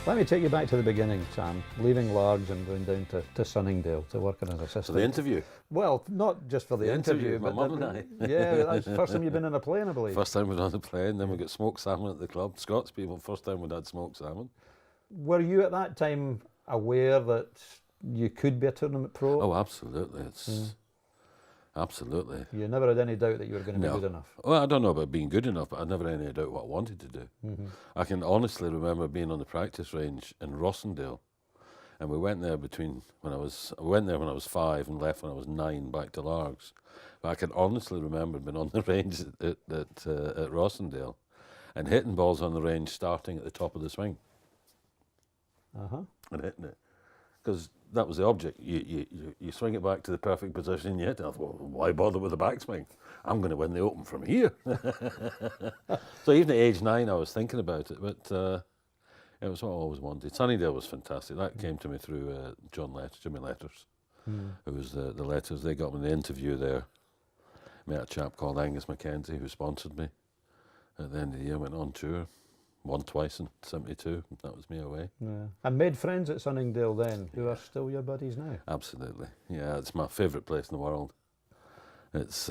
Let me take you back to the beginning, Sam. Leaving Largs and going down to Sunningdale to work as an assistant. For the interview? Well, not just for the interview, my but mum and I. yeah, that's the first time you've been on a plane, I believe. First time we'd on a plane, then we got smoked salmon at the club. Scots people, first time we'd had smoked salmon. Were you at that time aware that you could be a tournament pro? Oh, absolutely. Absolutely. You never had any doubt that you were going to be good enough? Well, I don't know about being good enough, but I never had any doubt what I wanted to do. I can honestly remember being on the practice range in Rossendale, and we went there when I was 5 and left when I was 9 back to Largs. But I can honestly remember being on the range at Rossendale and hitting balls on the range starting at the top of the swing. And hitting it. Because that was the object. You swing it back to the perfect position and you hit it. I thought, well, why bother with the backswing? I'm going to win the Open from here. So even at age 9 I was thinking about it, but it was what I always wanted. Sunningdale was fantastic. That came to me through Jimmy Letters, who was the Letters. They got me the interview there. Met a chap called Angus Mackenzie who sponsored me. At the end of the year, went on tour. Won twice in '72. That was me away. Yeah. And made friends at Sunningdale then, who are still your buddies now. Absolutely. Yeah, it's my favourite place in the world. It's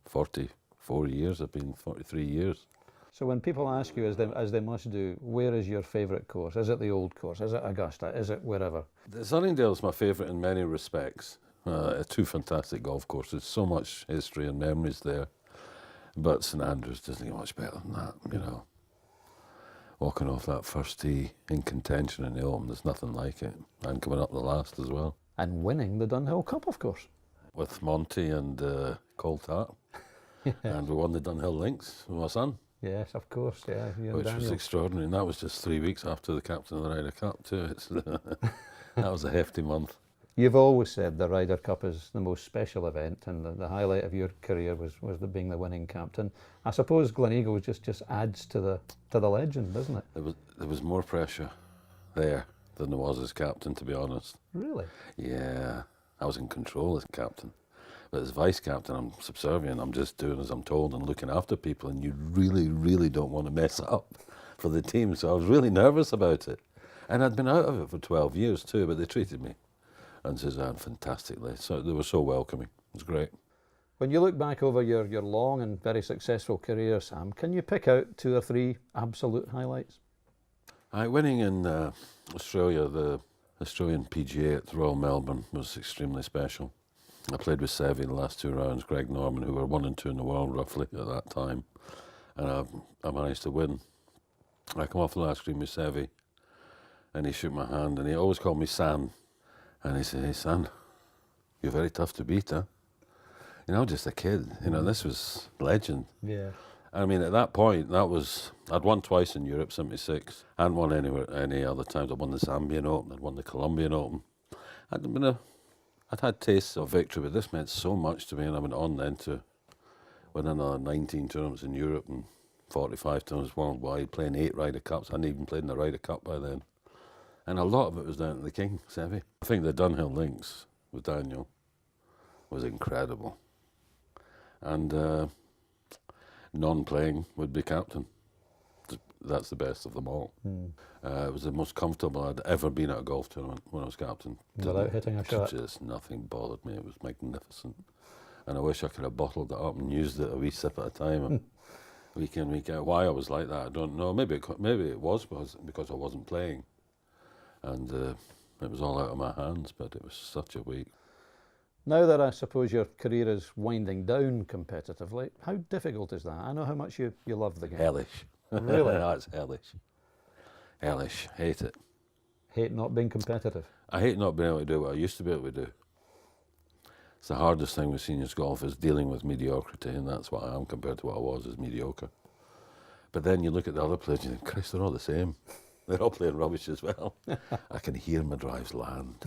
44 years. I've been 43 years. So when people ask you, as they must do, where is your favourite course? Is it the old course? Is it Augusta? Is it wherever? Sunningdale is my favourite in many respects. Two fantastic golf courses, so much history and memories there. But St Andrews doesn't get much better than that, you know. Walking off that first tee in contention in the Open, there's nothing like it. And coming up the last as well. And winning the Dunhill Cup, of course. With Monty and Cole Tart. And we won the Dunhill Links with my son. Yes, of course, yeah. Which was extraordinary. And that was just 3 weeks after the captain of the Ryder Cup too. That was a hefty month. You've always said the Ryder Cup is the most special event, and the highlight of your career was being the winning captain. I suppose Gleneagles just adds to the legend, doesn't it? There was more pressure there than there was as captain, to be honest. Really? Yeah, I was in control as captain, but as vice captain, I'm subservient. I'm just doing as I'm told and looking after people, and you really, really don't want to mess up for the team. So I was really nervous about it, and I'd been out of it for 12 years too, but they treated me and Suzanne fantastically. So they were so welcoming. It was great. When you look back over your long and very successful career, Sam, can you pick out 2 or 3 absolute highlights? Winning in Australia, the Australian PGA at the Royal Melbourne was extremely special. I played with Seve the last 2 rounds, Greg Norman, who were 1 and 2 in the world roughly at that time, and I managed to win. I come off the last green with Seve, and he shook my hand, and he always called me San. And he said, "Hey, son, you're very tough to beat, huh?" You know, just a kid. You know, this was legend. Yeah. I mean, at that point, I'd won twice in Europe, '76. I hadn't won any other times. I'd won the Zambian Open, I'd won the Colombian Open. I'd had tastes of victory, but this meant so much to me, and I went on then to win another 19 tournaments in Europe and 45 tournaments worldwide, playing 8 Ryder Cups. I hadn't even played in the Ryder Cup by then. And a lot of it was down at the King, Seve. I think the Dunhill Links with Daniel was incredible. And non-playing would be captain. That's the best of them all. It was the most comfortable I'd ever been at a golf tournament when I was captain. Without hitting a shot? Just nothing bothered me. It was magnificent. And I wish I could have bottled it up and used it a wee sip at a time. And week in, week out. Why I was like that, I don't know. Maybe it was because I wasn't playing. And it was all out of my hands, but it was such a week. Now that I suppose your career is winding down competitively, how difficult is that? I know how much you love the game. Hellish. Really? That's hellish. Hellish. Hate it. Hate not being competitive? I hate not being able to do what I used to be able to do. It's the hardest thing with seniors golf is dealing with mediocrity, and that's what I am compared to what I was as mediocre. But then you look at the other players and you think, Christ, they're all the same. They're all playing rubbish as well. I can hear my drives land.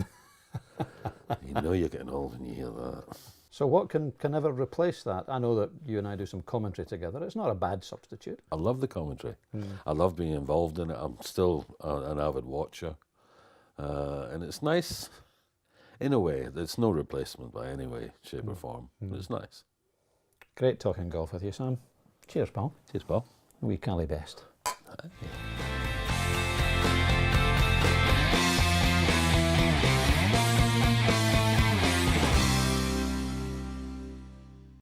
You know you're getting old when you hear that. So what can ever replace that? I know that you and I do some commentary together. It's not a bad substitute. I love the commentary. I love being involved in it. I'm still an avid watcher. And it's nice, in a way. There's no replacement by any way, shape or form. It's nice. Great talking golf with you, Sam. Cheers, pal. Cheers, pal. We Cali best. Yeah.